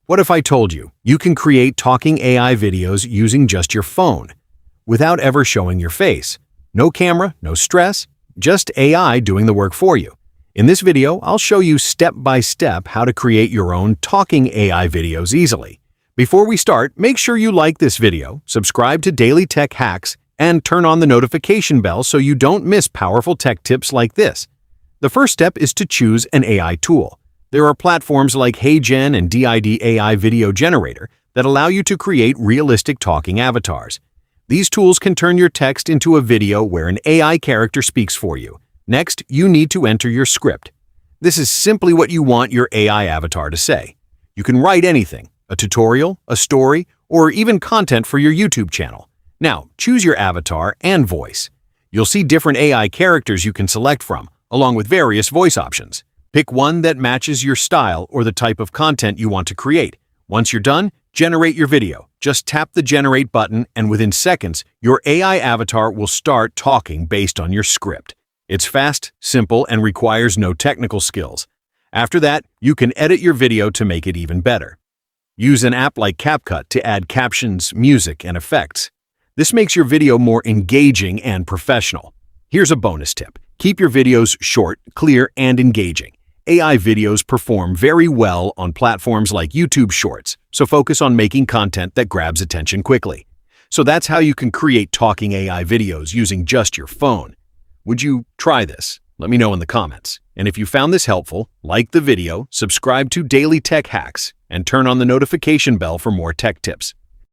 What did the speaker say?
What if I told you you can create talking AI videos using just your phone, without ever showing your face? No camera, no stress, just AI doing the work for you. In this video, I'll show you step by step how to create your own talking AI videos easily. Before we start, make sure you like this video, subscribe to Daily Tech Hacks, and turn on the notification bell so you don't miss powerful tech tips like this. The first step is to choose an AI tool. There are platforms like HeyGen and DID AI Video Generator that allow you to create realistic talking avatars. These tools can turn your text into a video where an AI character speaks for you. Next, you need to enter your script. This is simply what you want your AI avatar to say. You can write anything, a tutorial, a story, or even content for your YouTube channel. Now, choose your avatar and voice. You'll see different AI characters you can select from, along with various voice options. Pick one that matches your style or the type of content you want to create. Once you're done, generate your video. Just tap the Generate button, and within seconds, your AI avatar will start talking based on your script. It's fast, simple, and requires no technical skills. After that, you can edit your video to make it even better. Use an app like CapCut to add captions, music, and effects. This makes your video more engaging and professional. Here's a bonus tip. Keep your videos short, clear, and engaging. AI videos perform very well on platforms like YouTube Shorts, so focus on making content that grabs attention quickly. So that's how you can create talking AI videos using just your phone. Would you try this? Let me know in the comments. And if you found this helpful, like the video, subscribe to Daily Tech Hacks, and turn on the notification bell for more tech tips.